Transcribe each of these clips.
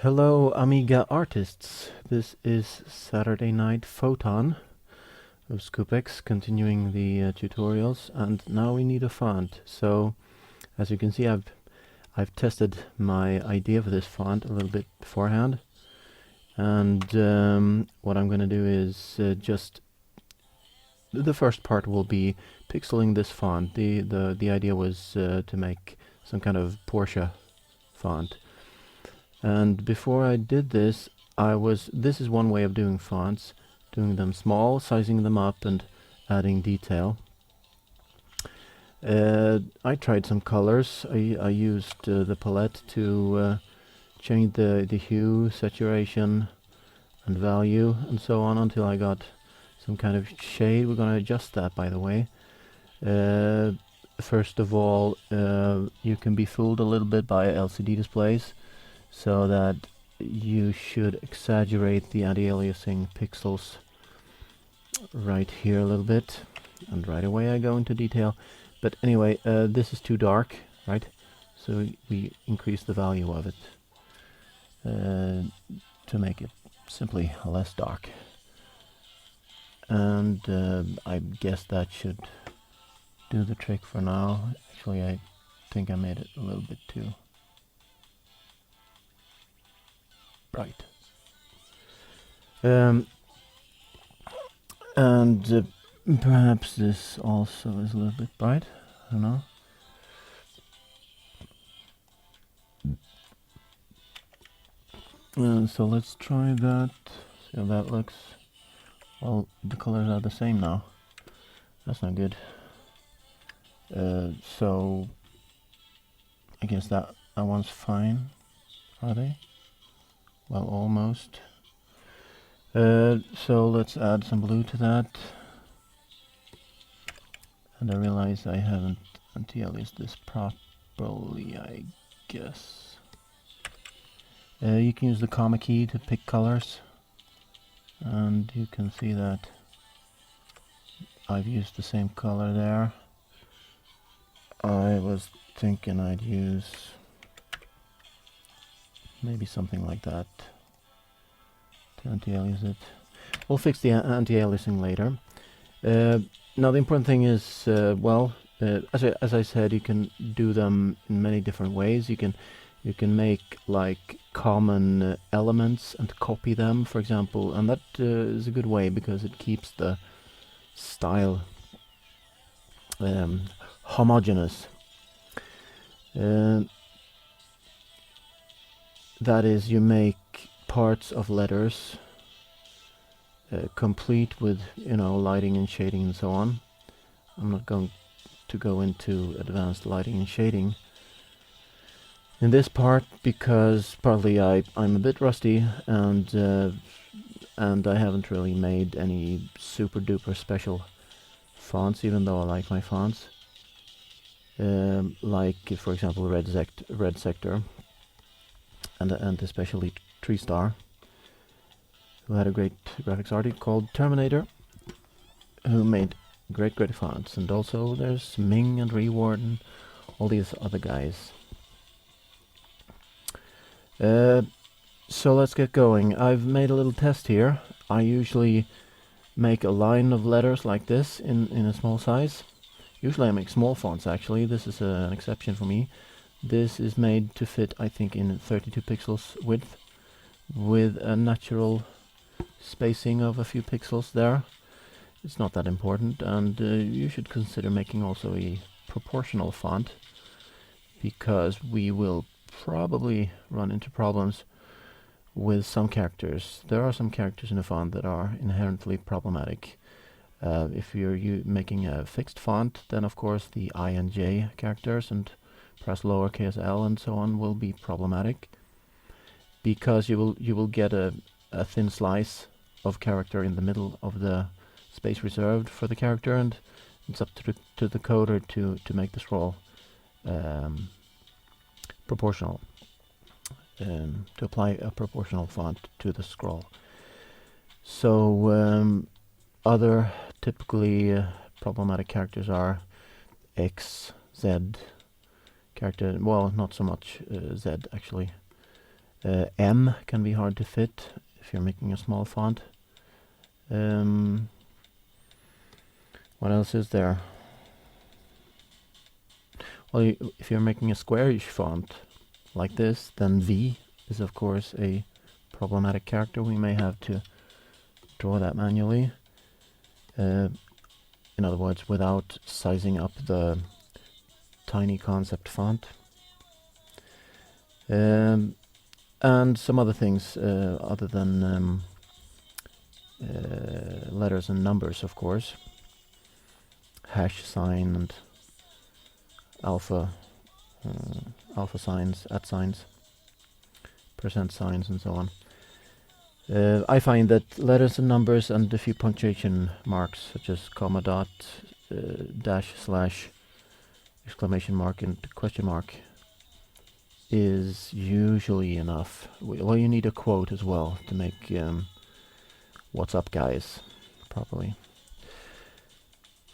Hello, Amiga artists. This is Saturday Night Photon of Scoopex, continuing the tutorials, and now we need a font. So, as you can see, I've tested my idea for this font a little bit beforehand, and what I'm going to do is just the first part will be pixeling this font. The idea was to make some kind of Porsche font. And before I did this, this is one way of doing fonts, doing them small, sizing them up, and adding detail. I tried some colors. I used the palette to change the hue, saturation, and value, and so on until I got some kind of shade. We're going to adjust that, by the way. First of all, you can be fooled a little bit by LCD displays, so that you should exaggerate the anti-aliasing pixels right here a little bit, and right away I go into detail. But anyway, this is too dark, right? So we increase the value of it to make it simply less dark. And I guess that should do the trick for now. Actually, I think I made it a little bit too bright. And perhaps this also is a little bit bright. I don't know. So let's try that. See how that looks. Well, the colors are the same now. That's not good. So I guess that one's fine. Are they? Well, almost. So let's add some blue to that. And I realize I haven't anti-aliased this properly, I guess. You can use the comma key to pick colors. And you can see that I've used the same color there. I was thinking I'd use maybe something like that to anti-alias it. We'll fix the anti-aliasing later. Now the important thing is, as I said, you can do them in many different ways. You can make like common elements and copy them, for example, and that is a good way because it keeps the style homogeneous. That is, you make parts of letters complete with, lighting and shading and so on. I'm not going to go into advanced lighting and shading in this part because partly I'm a bit rusty, and I haven't really made any super duper special fonts, even though I like my fonts. Like, for example, Red Sector, and especially Tree Star, who had a great graphics artist called Terminator, who made great fonts. And also there's Ming and Reward and all these other guys. So let's get going. I've made a little test here. I usually make a line of letters like this in a small size. Usually I make small fonts, actually. This is an exception for me. This is made to fit, I think, in 32 pixels width, with a natural spacing of a few pixels there. It's not that important, and you should consider making also a proportional font, because we will probably run into problems with some characters. There are some characters in a font that are inherently problematic. If you're making a fixed font, then of course the I and J characters and perhaps lowercase l and so on will be problematic, because you will get a thin slice of character in the middle of the space reserved for the character, and it's up to the coder to make the scroll proportional, to apply a proportional font to the scroll. So other typically problematic characters are X, Z character. Well, not so much Z actually. M can be hard to fit if you're making a small font. What else is there? Well, if you're making a squarish font like this, then V is of course a problematic character. We may have to draw that manually. In other words, without sizing up the tiny concept font. And some other things other than letters and numbers, of course. Hash sign and alpha signs, @ signs, % signs, and so on. I find that letters and numbers and a few punctuation marks, such as comma, dot, dash, slash, exclamation mark, and question mark, is usually enough. Well, you need a quote as well to make "What's up, guys" properly.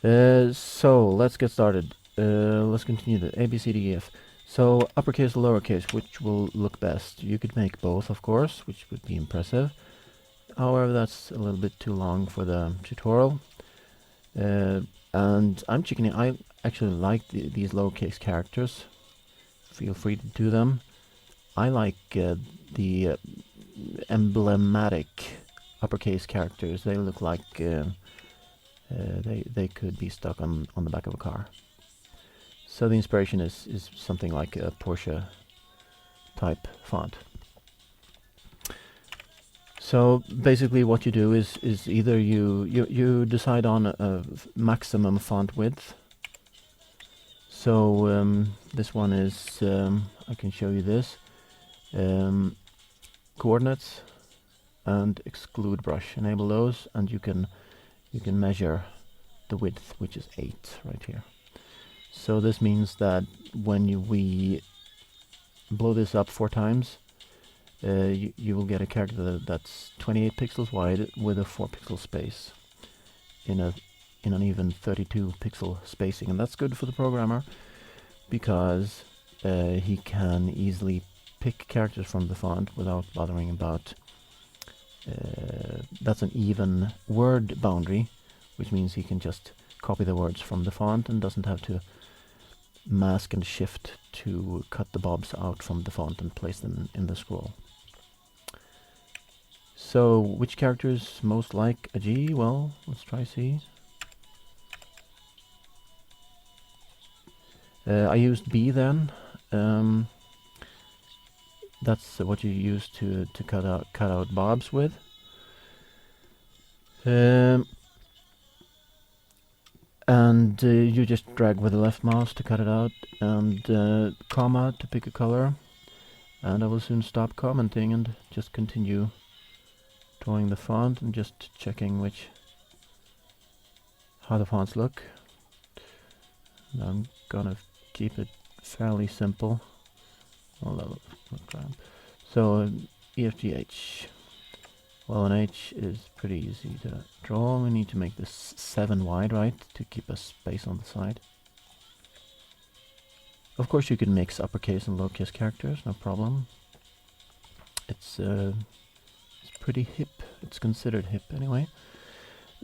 So let's get started. Let's continue the A, B, C, D, E, F. So uppercase or lowercase, which will look best? You could make both, of course, which would be impressive. However, that's a little bit too long for the tutorial. And I'm chickening. I actually like these lowercase characters. Feel free to do them. I like the emblematic uppercase characters. They look like they could be stuck on the back of a car. So the inspiration is something like a Porsche type font. So basically what you do is either you decide on a maximum font width. So this one is, I can show you this, coordinates and exclude brush. Enable those and you can measure the width, which is 8 right here. So this means that when we blow this up 4 times, you will get a character that's 28 pixels wide with a 4 pixel space in an even 32 pixel spacing, and that's good for the programmer because he can easily pick characters from the font without bothering about that's an even word boundary, which means he can just copy the words from the font and doesn't have to mask and shift to cut the bobs out from the font and place them in the scroll. So which character is most like a G? Well, let's try C. I used B then. That's what you use to cut out bobs with. And you just drag with the left mouse to cut it out, and comma to pick a color. And I will soon stop commenting and just continue drawing the font and just checking how the fonts look. And I'm gonna keep it fairly simple. So E, F, G, H. Well, an H is pretty easy to draw. We need to make this 7 wide, right, to keep a space on the side. Of course, you can mix uppercase and lowercase characters, no problem. It's pretty hip. It's considered hip anyway.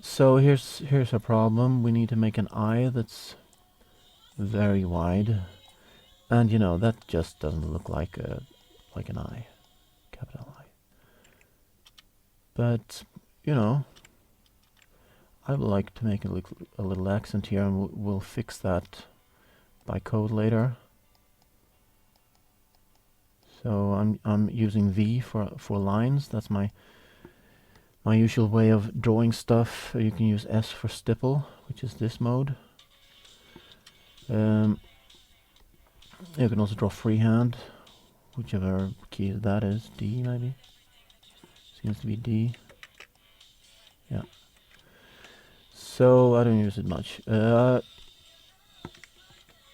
So here's a problem. We need to make an I that's very wide, and you know that just doesn't look like an I, capital I. But you know, I would like to make a little accent here, and we'll fix that by code later. So I'm using V for lines. That's my usual way of drawing stuff. You can use S for stipple, which is this mode. You can also draw freehand, whichever key that is. D maybe. Seems to be D. Yeah. So I don't use it much.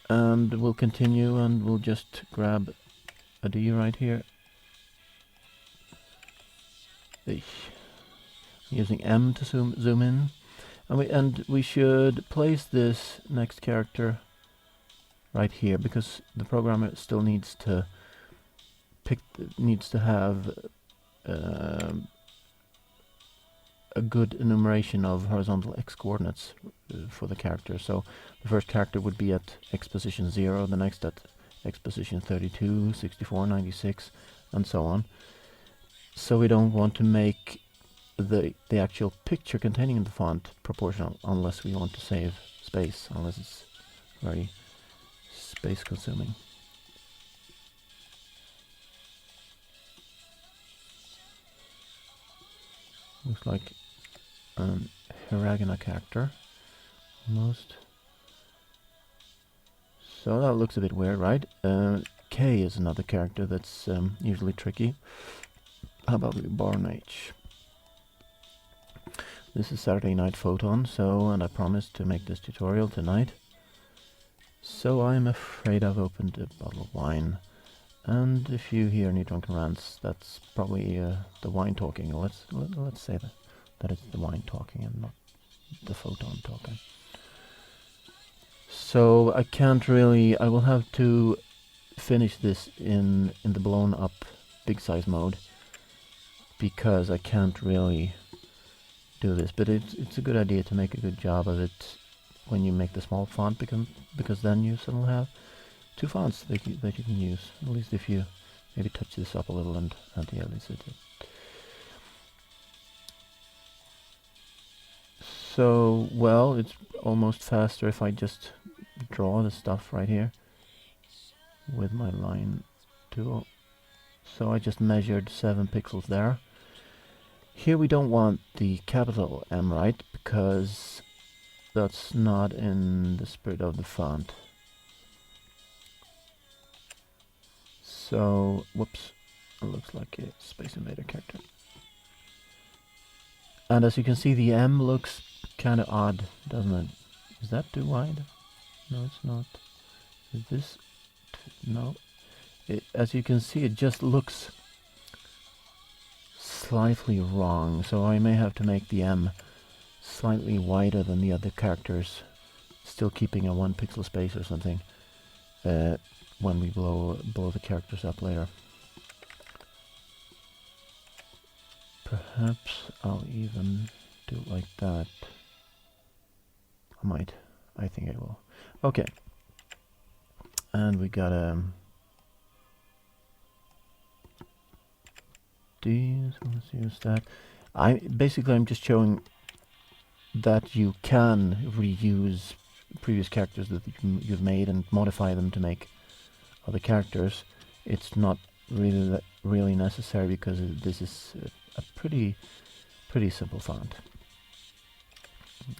And we'll continue, and we'll just grab a D right here. Using M to zoom in, and we should place this next character right here because the programmer still needs to needs to have a good enumeration of horizontal x coordinates for the character. So the first character would be at x position 0, the next at x position 32, 64, 96, and so on. So we don't want to make the actual picture containing the font proportional unless we want to save space, unless it's very space consuming. Looks like an hiragana character almost. So that looks a bit weird, right? K is another character that's usually tricky. How about Barn H? This is Saturday Night Photon, and I promised to make this tutorial tonight. So I'm afraid I've opened a bottle of wine. And if you hear any drunken rants, that's probably the wine talking. Let's say that it's the wine talking and not the photon talking. So I can't really. I will have to finish this in the blown up big size mode because I can't really do this. But it's a good idea to make a good job of it when you make the small font, because then you suddenly have two fonts that you can use. At least if you maybe touch this up a little and anti-alias it. So, well, it's almost faster if I just draw the stuff right here with my line tool. So I just measured 7 pixels there. Here we don't want the capital M, right? Because that's not in the spirit of the font. So, whoops, it looks like a Space Invader character. And as you can see, the M looks kind of odd, doesn't it? Is that too wide? No, it's not. Is this? No. As you can see, it just looks slightly wrong. So I may have to make the M slightly wider than the other characters, still keeping a 1 pixel space or something when we blow the characters up later. Perhaps I'll even do it like that. I might. I think I will. Okay. And we got these. Let's use that. I'm just showing that you can reuse previous characters that you've made and modify them to make other characters. It's not really necessary because this is a pretty simple font.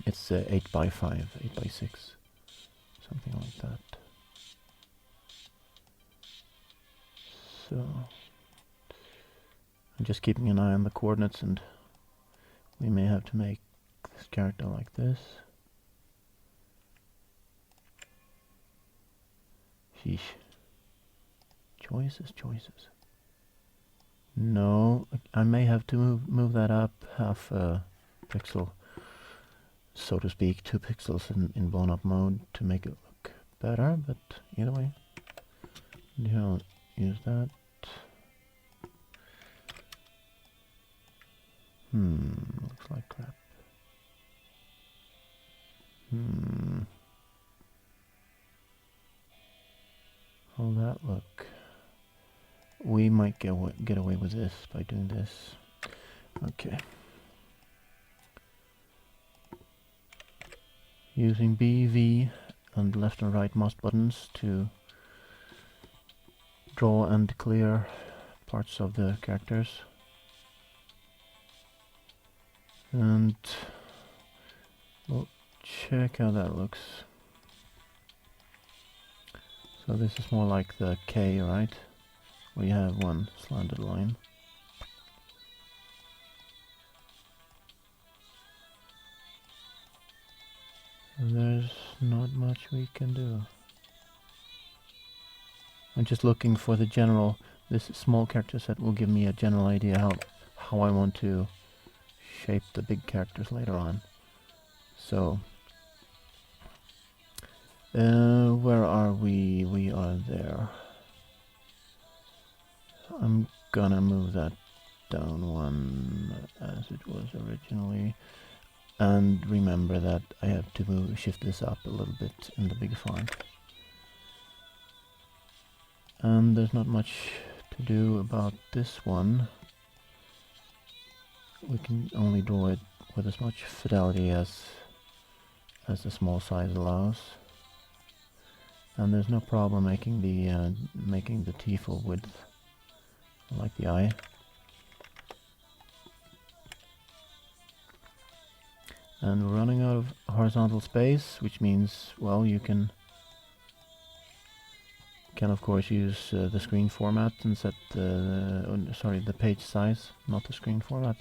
It's 8 by 5, 8 by 6, something like that. So I'm just keeping an eye on the coordinates, and we may have to make this character like this. Sheesh. Choices. No, I may have to move that up half a pixel, so to speak, 2 pixels in blown up mode to make it look better, but either way, I'll use that. Looks like crap. How'll that look? We might get away with this by doing this. Okay. Using B, V, and left and right mouse buttons to draw and clear parts of the characters. And we'll check how that looks. So this is more like the K, right? We have one slanted line. There's not much we can do. I'm just looking for the general. This small character set will give me a general idea how I want to shape the big characters later on. So where are we? We are there. I'm gonna move that down one as it was originally. And remember that I have to shift this up a little bit in the big font. And there's not much to do about this one. We can only draw it with as much fidelity as the small size allows. And there's no problem making the T full width, like the eye. And we're running out of horizontal space, which means, well, you can of course use the screen format and set the page size, not the screen format,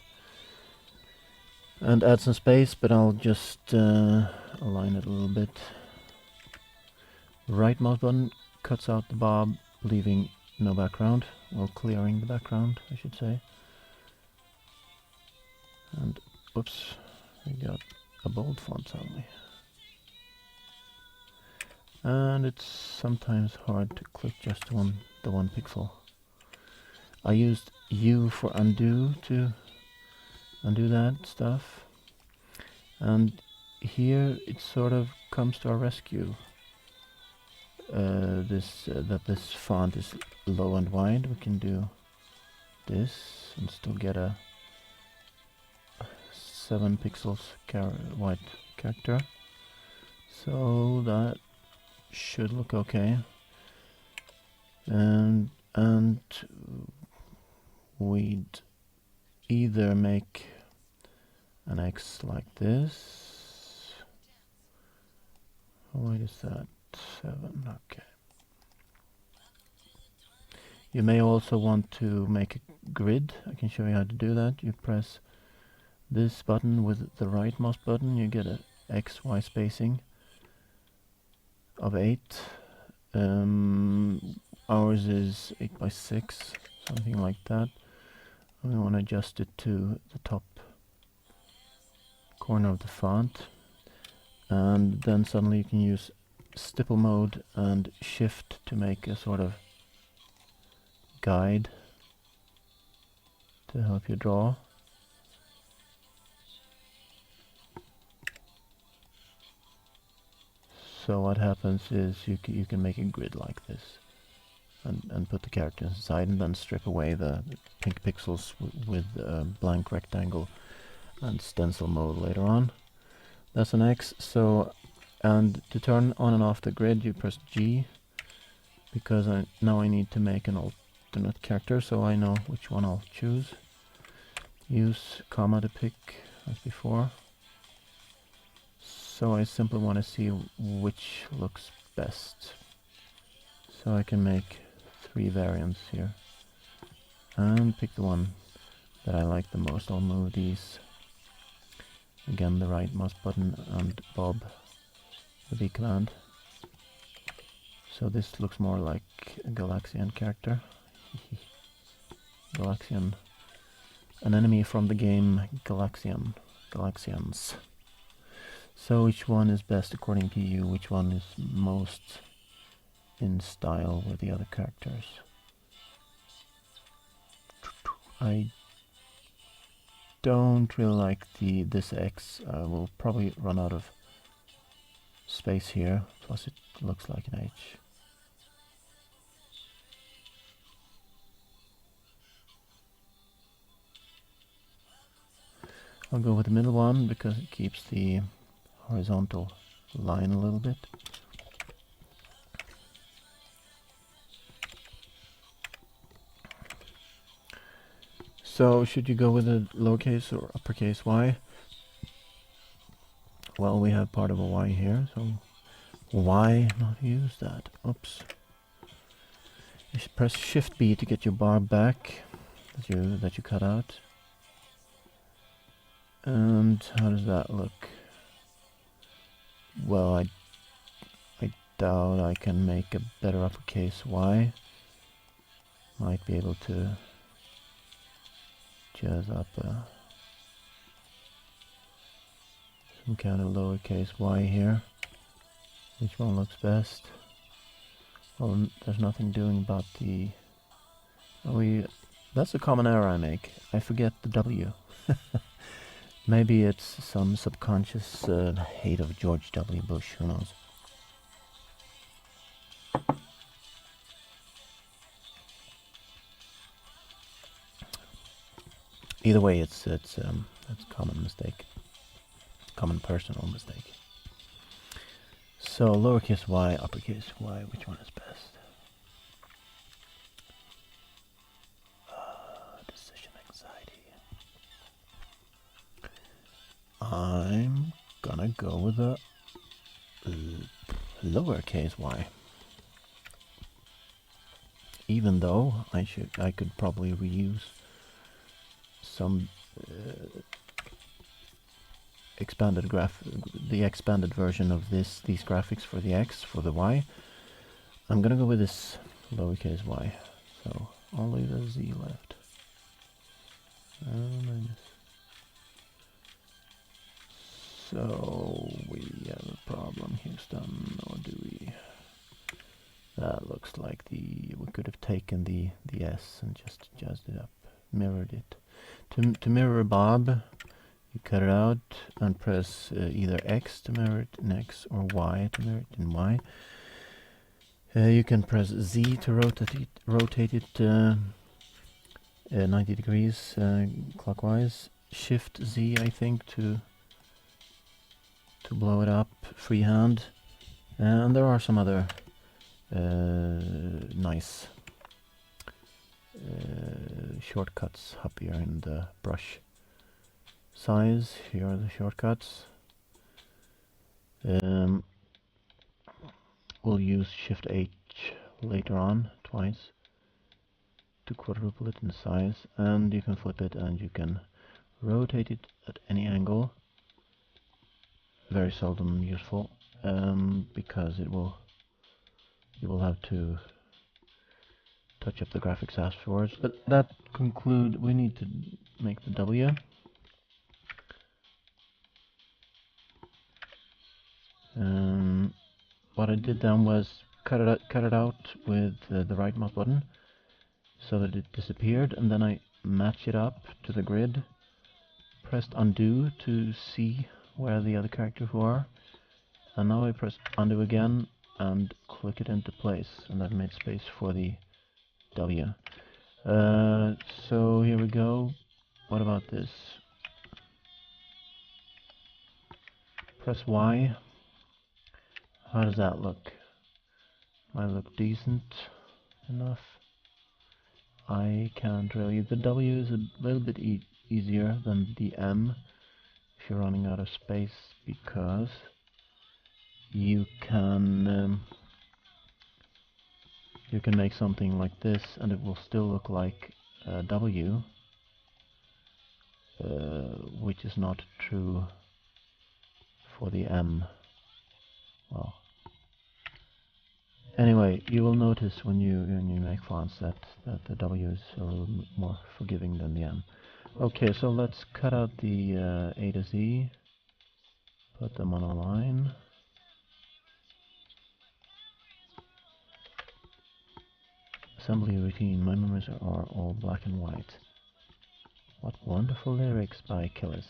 and add some space. But I'll just align it a little bit. Right mouse button cuts out the bob, leaving no background, well, clearing the background, I should say. And whoops, we got a bold font suddenly. And it's sometimes hard to click just the one pixel. I used U for undo to undo that stuff. And here it sort of comes to our rescue. That this font is low and wide. We can do this and still get a 7 pixels wide character. So that should look okay. And we'd either make an X like this. How wide is that? 7. Okay. You may also want to make a grid. I can show you how to do that. You press this button with the right mouse button, you get a XY spacing of 8. Ours is 8 by 6, something like that. And we want to adjust it to the top corner of the font. And then suddenly you can use stipple mode and shift to make a sort of guide to help you draw. So what happens is you can make a grid like this and put the characters inside, and then strip away the pink pixels with blank rectangle and stencil mode later on. That's an X. So, and to turn on and off the grid you press G, because now I need to make an alternate character, so I know which one I'll choose. Use comma to pick as before. So I simply want to see which looks best. So I can make 3 variants here and pick the one that I like the most. I'll move these. Again, the right mouse button and Bob, the V command. So this looks more like a Galaxian character. Galaxian, an enemy from the game Galaxians. So which one is best according to you? Which one is most in style with the other characters? I don't really like this X. We'll probably run out of space here. Plus it looks like an H. I'll go with the middle one because it keeps the horizontal line a little bit. So should you go with a lowercase or uppercase Y? Well, we have part of a Y here, so why not use that? Oops. You should press Shift B to get your bar back that you cut out. And how does that look? Well, I doubt I can make a better uppercase Y. Might be able to jazz up some kind of lowercase y here. Which one looks best? Well, there's nothing doing about the That's a common error I make. I forget the W. Maybe it's some subconscious hate of George W. Bush. Who knows? Either way, it's a common mistake, common personal mistake. So lowercase y, uppercase y, which one is best? Decision anxiety. I'm gonna go with a lowercase y. Even though I could probably reuse some the expanded version of these graphics for the X, for the Y. I'm gonna go with this lowercase y, so only the Z left. So we have a problem, Houston, or do we? That looks like we could have taken the S and just jazzed it up, mirrored it. To mirror Bob, you cut it out and press either X to mirror it in X or Y to mirror it in Y. You can press Z to rotate it 90 degrees clockwise. Shift Z, I think, to blow it up freehand. And there are some other nice shortcuts up here in the brush size. Here are the shortcuts. We'll use Shift H later on twice to quadruple it in size, and you can flip it and you can rotate it at any angle. Very seldom useful because you will have to touch up the graphics afterwards. But we need to make the W. What I did then was cut it out with the right mouse button so that it disappeared, and then I match it up to the grid, pressed undo to see where the other characters were, and now I press undo again and click it into place, and that made space for the W. So here we go. What about this? Press Y. How does that look? Might look decent enough. I can't really. The W is a little bit easier than the M if you're running out of space, because you can make something like this and it will still look like a W, which is not true for the M. Well, anyway, you will notice when you make fonts that the W is a little more forgiving than the M. Okay, so let's cut out the A to Z, put them on a line. Assembly routine. My memories are all black and white. What wonderful lyrics by Killis.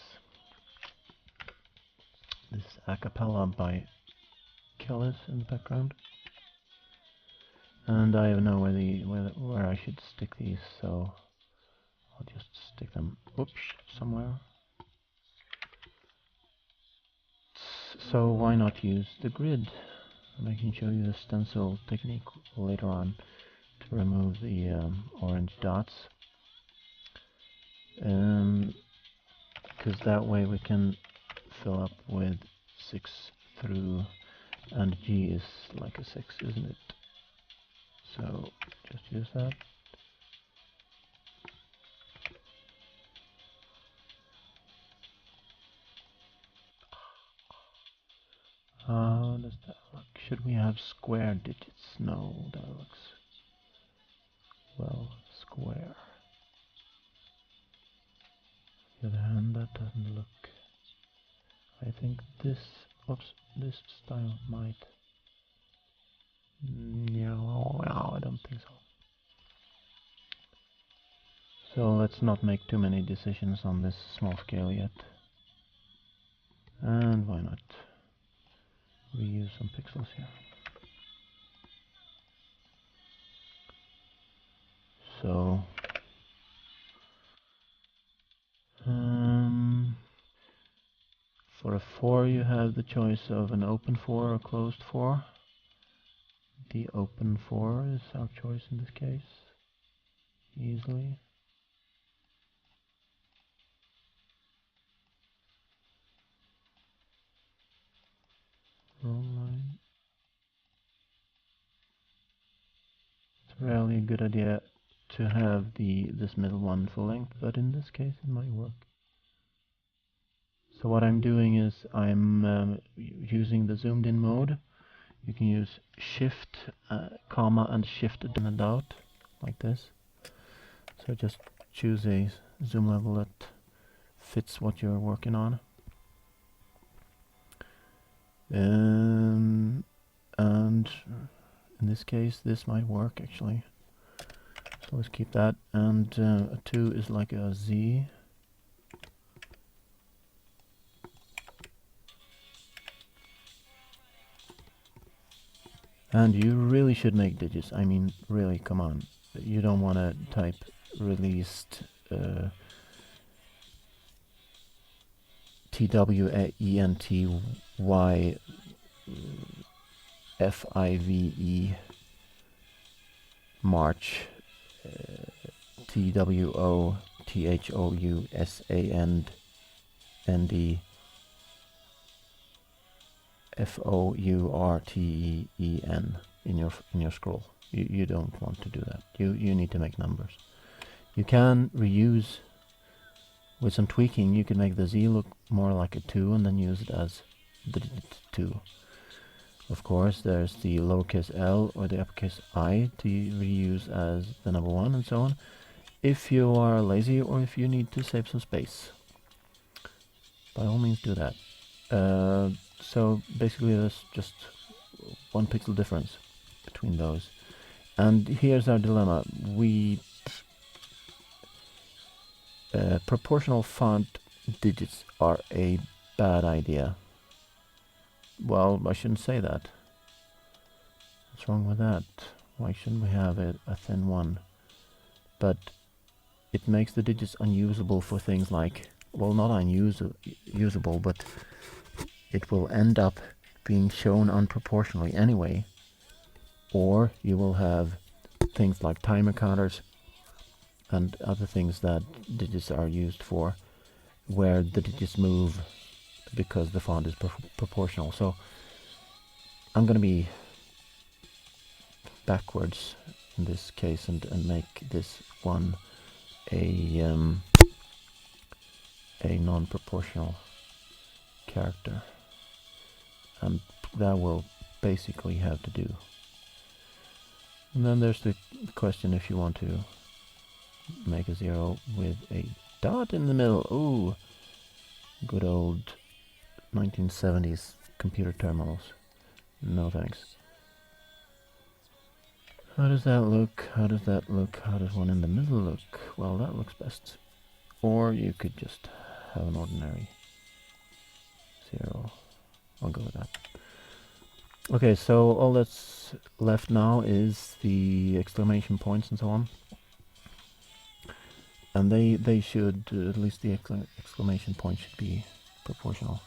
This a cappella by Killis in the background. And I don't know where I should stick these, so I'll just stick them somewhere. So why not use the grid? And I can show you the stencil technique later on to remove the orange dots. Because that way we can fill up with 6 through, and G is like a 6, isn't it? So just use that. How does that look? Should we have square digits? No, that looks, well, square. On the other hand, that doesn't look. I think this style might. No, I don't think so. So let's not make too many decisions on this small scale yet. And why not reuse some pixels here. So for a 4 you have the choice of an open 4 or closed 4. The open 4 is our choice in this case, easily. Roll line. It's rarely a good idea to have this middle one full length, but in this case it might work. So what I'm doing is I'm using the zoomed in mode. You can use shift, comma and shift and out like this. So just choose a zoom level that fits what you're working on. And in this case this might work actually. So let's keep that, and a 2 is like a Z. And you really should make digits. I mean, really, come on. You don't want to type released TWENTY March TWOTHOUSAND FOURTEEN in your scroll. You don't want to do that. You need to make numbers. You can reuse with some tweaking. You can make the Z look more like a 2 and then use it as the digit 2. Of course, there's the lowercase l or the uppercase I to reuse as the number 1 and so on. If you are lazy or if you need to save some space, by all means do that. So basically there's just 1 pixel difference between those. And here's our dilemma. Proportional font digits are a bad idea. Well, I shouldn't say that. What's wrong with that? Why shouldn't we have a thin one? But it makes the digits unusable for things like, well, not unusable, but it will end up being shown unproportionally anyway. Or you will have things like timer counters and other things that digits are used for, where the digits move because the font is proportional. So I'm going to be backwards in this case and make this one a non-proportional character, and that will basically have to do. And then there's the question if you want to make a 0 with a dot in the middle. Ooh, good old 1970s computer terminals. No thanks. How does that look? How does that look? How does one in the middle look? Well, that looks best. Or you could just have an ordinary 0. I'll go with that. Okay, so all that's left now is the exclamation points and so on. And they should, at least the exclamation point should be proportional.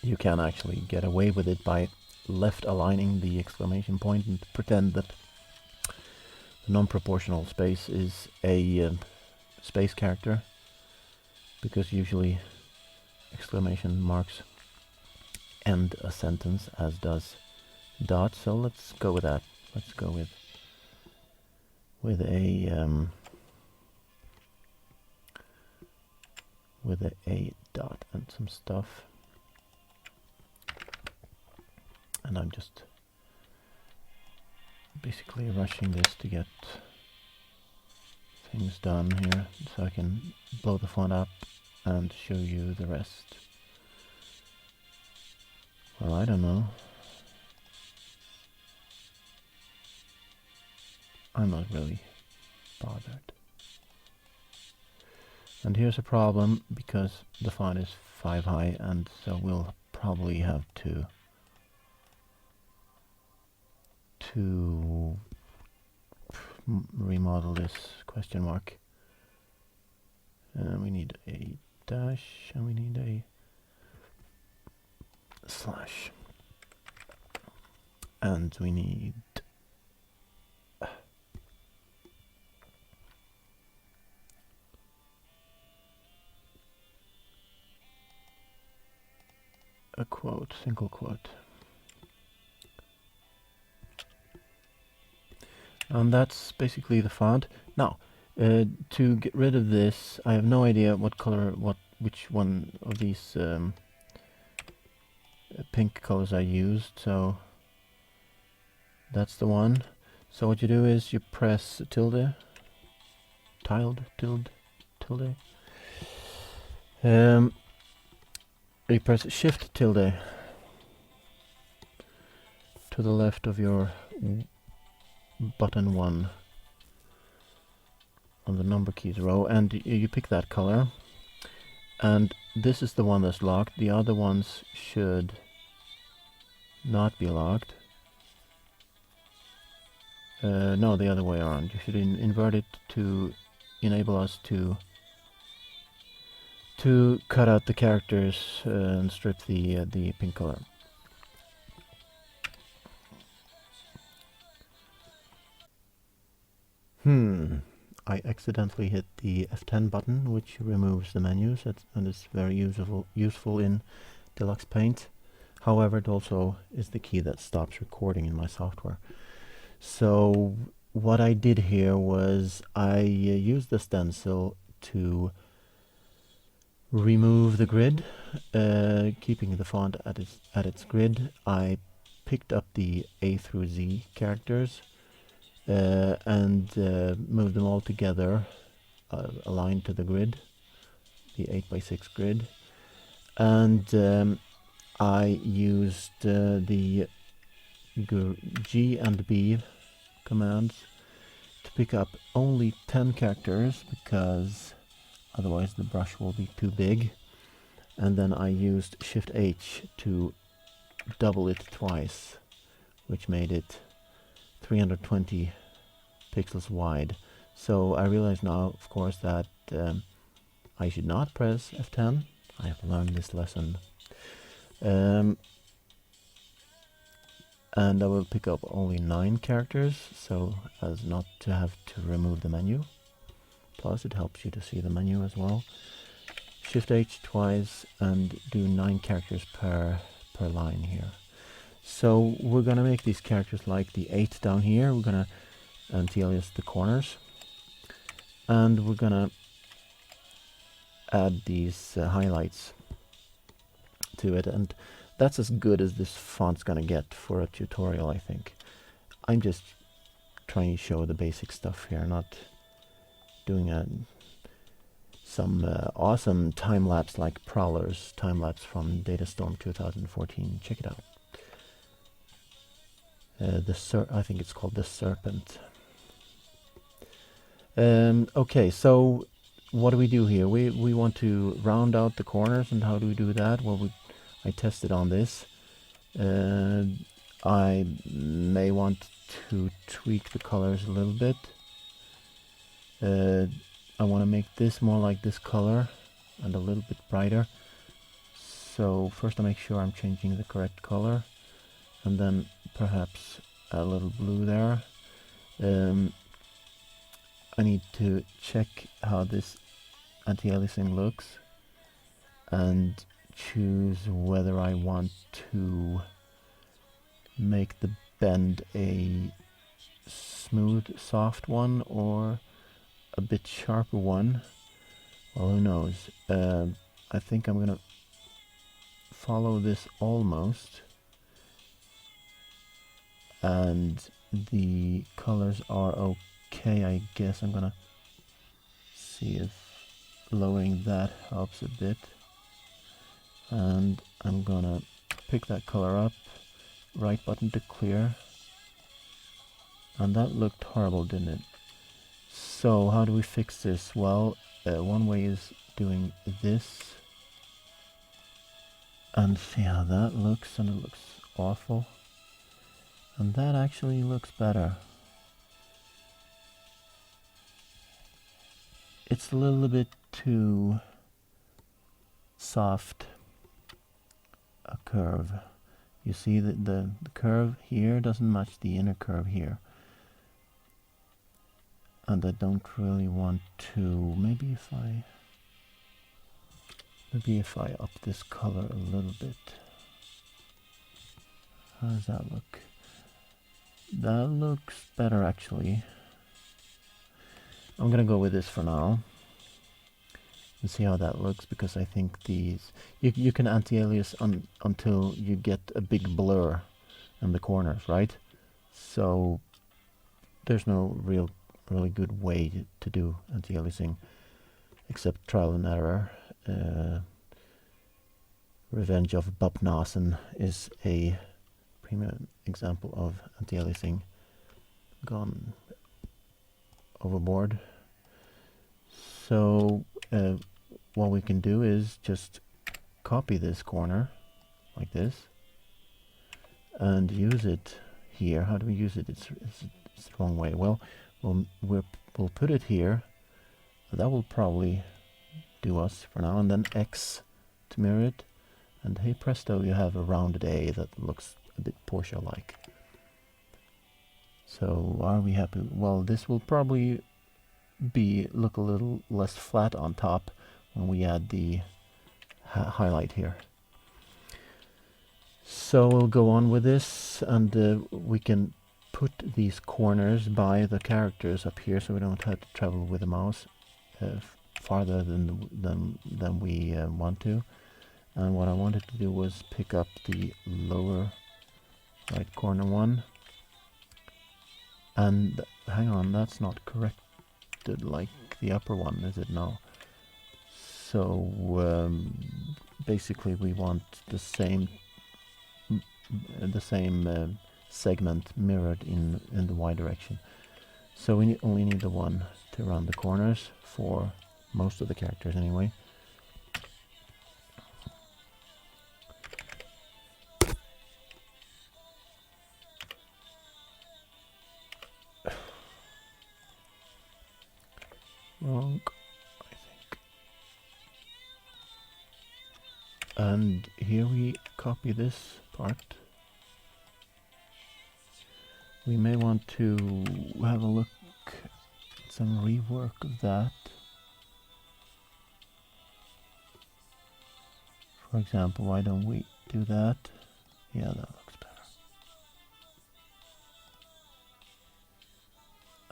You can actually get away with it by left aligning the exclamation point and pretend that the non-proportional space is a space character, because usually exclamation marks end a sentence, as does dot. So let's go with that. Let's go with a dot and some stuff. And I'm just basically rushing this to get things done here, so I can blow the font up and show you the rest. Well, I don't know. I'm not really bothered. And here's a problem, because the font is 5 high, and so we'll probably have to remodel this question mark. We need a dash, and we need a slash, and we need a quote, single quote. And that's basically the font. Now, to get rid of this, I have no idea what color, which one of these pink colors I used, so that's the one. So what you do is you press tilde, tilde. You press shift tilde to the left of your button 1 on the number keys row, and you pick that color, and this is the one that's locked. The other ones should not be locked. No, the other way around. You should invert it to enable us to cut out the characters and strip the pink color. I accidentally hit the F10 button, which removes the menus, and it's very useful in Deluxe Paint. However, it also is the key that stops recording in my software. So what I did here was I used the stencil to remove the grid, keeping the font at its grid. I picked up the A through Z characters and moved them all together, aligned to the grid, the 8x6 grid, and I used the G and B commands to pick up only 10 characters, because otherwise the brush will be too big, and then I used Shift H to double it twice, which made it 320 pixels wide. So I realize now, of course, that I should not press F10. I have learned this lesson. And I will pick up only 9 characters, so as not to have to remove the menu. Plus it helps you to see the menu as well. Shift H twice and do 9 characters per line here. So we're gonna make these characters like the 8 down here. We're gonna anti-alias the corners, and we're gonna add these highlights to it, and that's as good as this font's gonna get for a tutorial, I think. I'm just trying to show the basic stuff here, not doing some awesome time-lapse like Prowler's time-lapse from Datastorm 2014. Check it out. I think it's called The Serpent. Okay, so what do we do here? We want to round out the corners, and how do we do that? Well, I tested on this. I may want to tweak the colors a little bit. I want to make this more like this color and a little bit brighter. So first I make sure I'm changing the correct color, and then perhaps a little blue there. I need to check how this anti-aliasing looks and choose whether I want to make the bend a smooth, soft one or a bit sharper one. Well, who knows? I think I'm gonna follow this almost, and the colors are okay. I guess I'm gonna see if lowering that helps a bit, and I'm gonna pick that color up, right button to clear, And that looked horrible, didn't it? So how do we fix this? Well, one way is doing this. And see how that looks, and it looks awful. And that actually looks better. It's a little bit too soft a curve. You see that the curve here doesn't match the inner curve here. And I don't really want to, maybe if I up this color a little bit. How does that look? That looks better actually. I'm gonna go with this for now and see how that looks, because I think these you can anti-alias until you get a big blur in the corners, right? So there's no really good way to do anti-aliasing except trial and error. Revenge of Bubnasen is a premium example of anti-aliasing gone overboard. So what we can do is just copy this corner like this and use it here. How do we use it? It's the wrong way. Well, we'll put it here. That will probably do us for now, and then X to mirror it. And hey presto, you have a rounded A that looks a bit Porsche-like. So are we happy? Well, this will probably look a little less flat on top when we add the highlight here. So we'll go on with this, and we can put these corners by the characters up here, so we don't have to travel with the mouse farther than we want to. And what I wanted to do was pick up the lower right corner one. And hang on, that's not corrected like the upper one, is it now? So basically we want the same segment mirrored in the y direction. So we only need the one to round the corners for most of the characters anyway. Wrong, I think. And here we copy this part. We may want to have a look at some rework of that. For example, why don't we do that? Yeah, that looks better.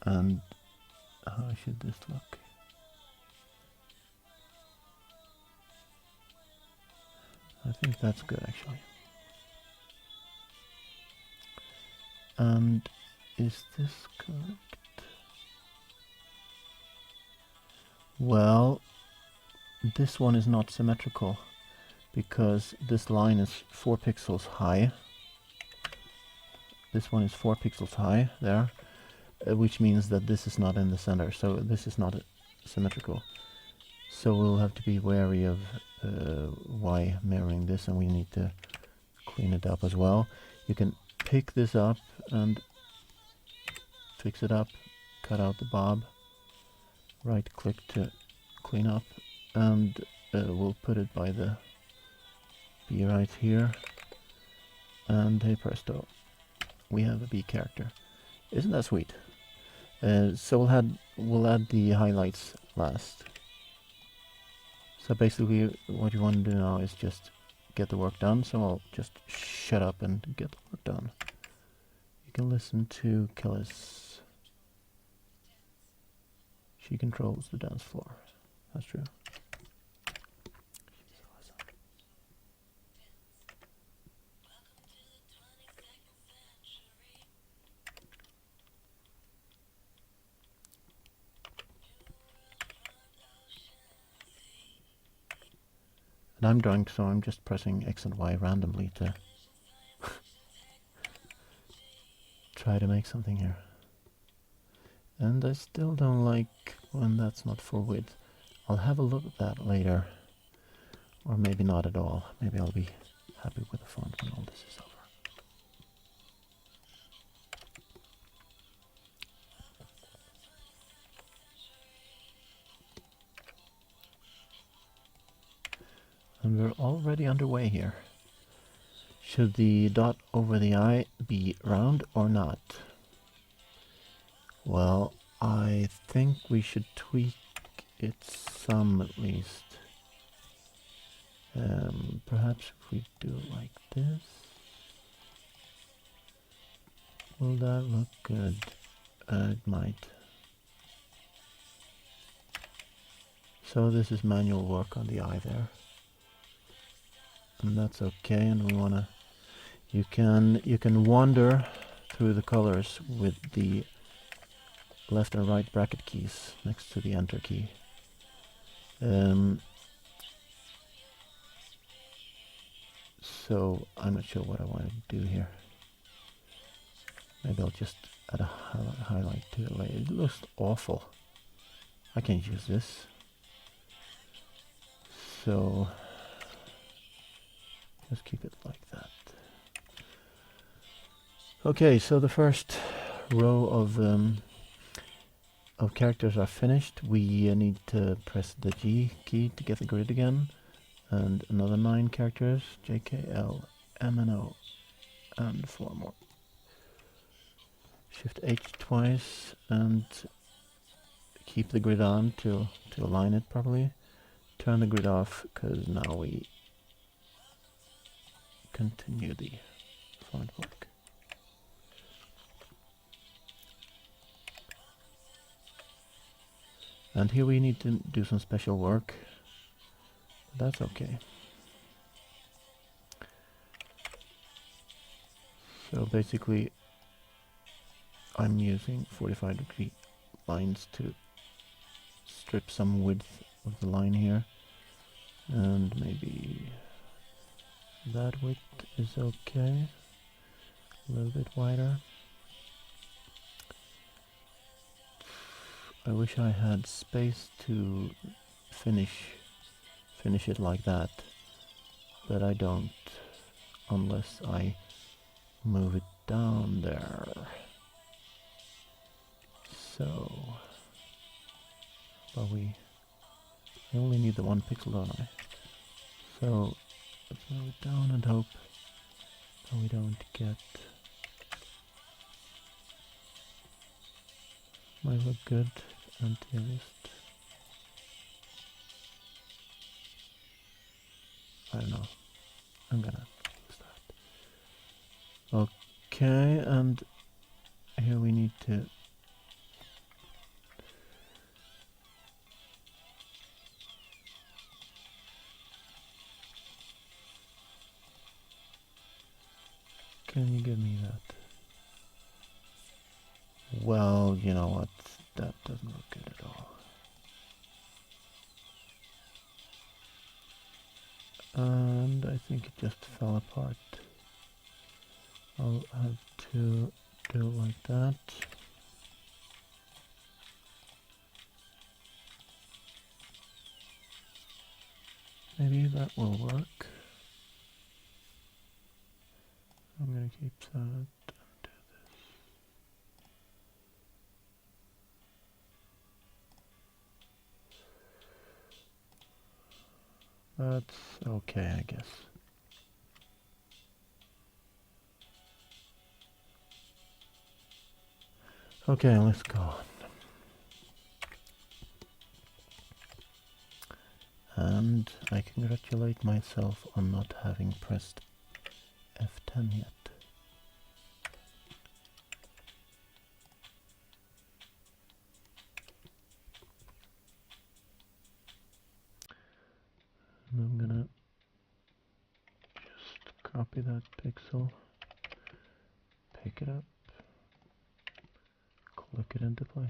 And how should this look? I think that's good actually. And is this correct? Well, this one is not symmetrical because this line is 4 pixels high. This one is 4 pixels high there, which means that this is not in the center, so this is not symmetrical. So we'll have to be wary of Y mirroring this, and we need to clean it up as well. You can pick this up and fix it up, cut out the bob, right click to clean up, and we'll put it by the B right here, and hey presto, we have a B character. Isn't that sweet? So we'll add the highlights last. So basically what you want to do now is just get the work done, so I'll just shut up and get the work done. You can listen to Kellis. She controls the dance floor. That's true. She's awesome. And I'm drunk, so I'm just pressing X and Y randomly to try to make something here. And I still don't like when that's not full width. I'll have a look at that later. Or maybe not at all. Maybe I'll be happy with the font when all this is over. And we're already underway here. Should the dot over the eye be round or not? Well, I think we should tweak it some at least. Perhaps if we do it like this. Will that look good? It might. So this is manual work on the eye there. And that's okay, and we wanna you can wander through the colors with the left and right bracket keys next to the enter key. So I'm not sure what I want to do here. Maybe I'll just add a highlight to it later. It looks awful. I can't use this. So just keep it like that. Okay, so the first row of characters are finished. We need to press the G key to get the grid again. And another 9 characters, J, K, L, M, and O, and 4 more. Shift H twice and keep the grid on to align it properly. Turn the grid off because now we continue the font work. And here we need to do some special work. That's okay. So basically I'm using 45-degree lines to strip some width of the line here, and maybe that width is okay, a little bit wider. I wish I had space to finish it like that, but I don't unless I move it down there. So, but I only need the 1 pixel, don't I? So let's move it down and hope that we don't get. Might look good. Anti-list. I don't know. I'm gonna use that. Okay, and here we need to can you give me that? Well, you know what? That doesn't look good at all. And I think it just fell apart. I'll have to do it like that. Maybe that will work. I'm gonna keep that and do this. That's okay, I guess. Okay, let's go on. And I congratulate myself on not having pressed F10 yet. And I'm gonna just copy that pixel, pick it up, click it into place.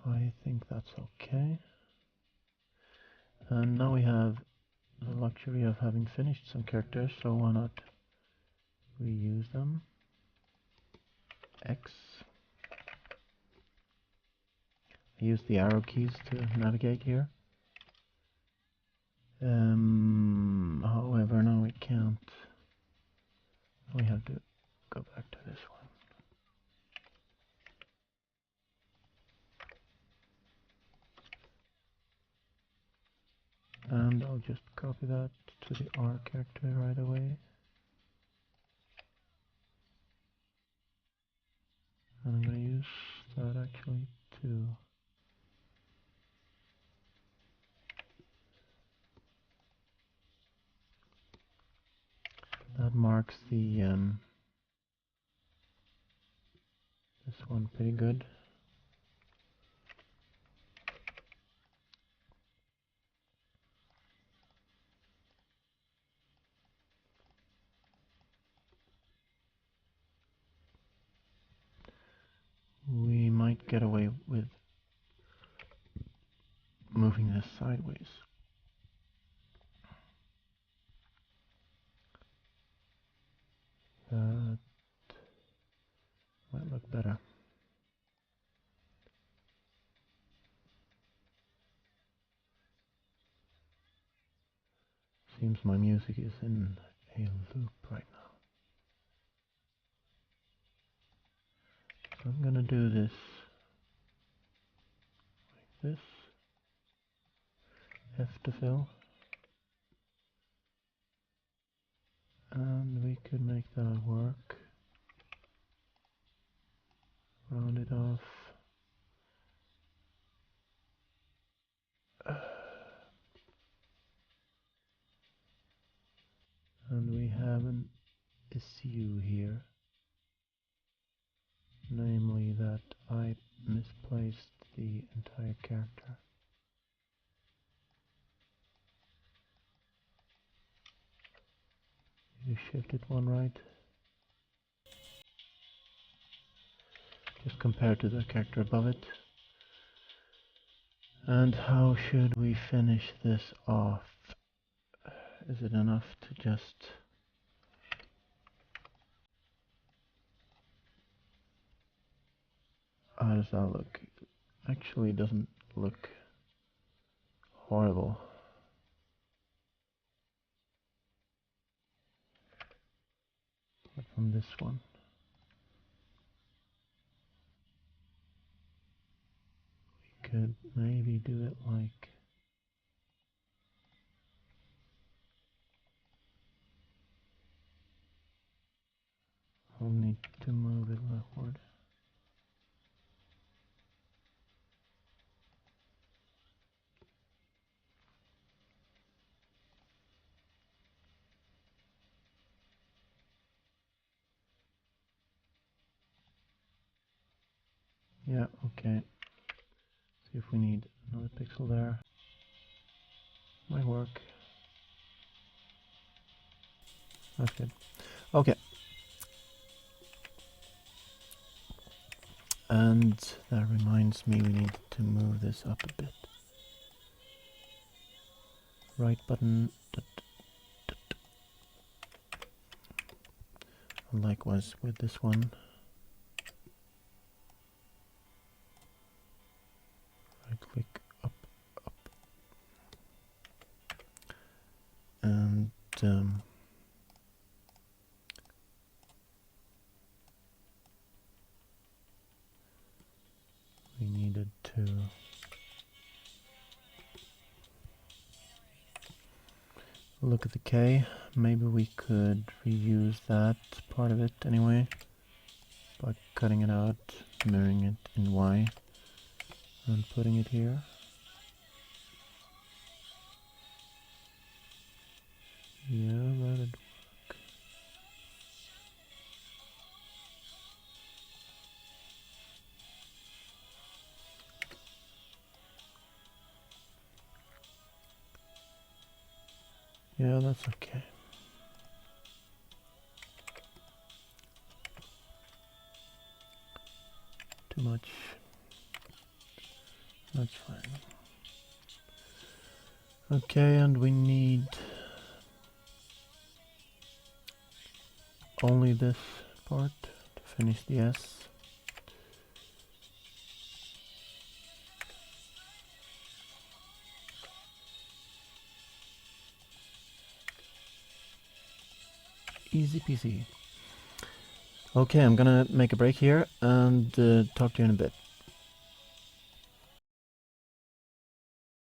I think that's okay. And now we have the luxury of having finished some characters, so why not reuse them? X I use the arrow keys to navigate here. However, no, we can't. We have to go back to this one. And I'll just copy that to the R character right away. And I'm going to use that actually to that marks the this one pretty good. We might get away with moving this sideways. That might look better. Seems my music is in a loop right now. So I'm gonna do this like this. F to fill. And we could make that work. Round it off. And we have an issue here. Namely that I misplaced the entire character. You shifted one right. Just compare to the character above it. And how should we finish this off? Is it enough to just... How does that look? Actually, it doesn't look horrible. But from this one. We could maybe do it like... I'll need to move it backward. Yeah, okay. See if we need another pixel there. Might work. That's good. Okay. And that reminds me we need to move this up a bit. Right button. And likewise with this one. Right click up, up. And we needed to look at the K. Maybe we could reuse that part of it anyway by cutting it out, mirroring it in Y and putting it here. Yeah, that'd work. Yeah, that's okay. Too much. That's fine. Okay, and we need only this part to finish the S. Easy peasy. Okay, I'm gonna make a break here and talk to you in a bit.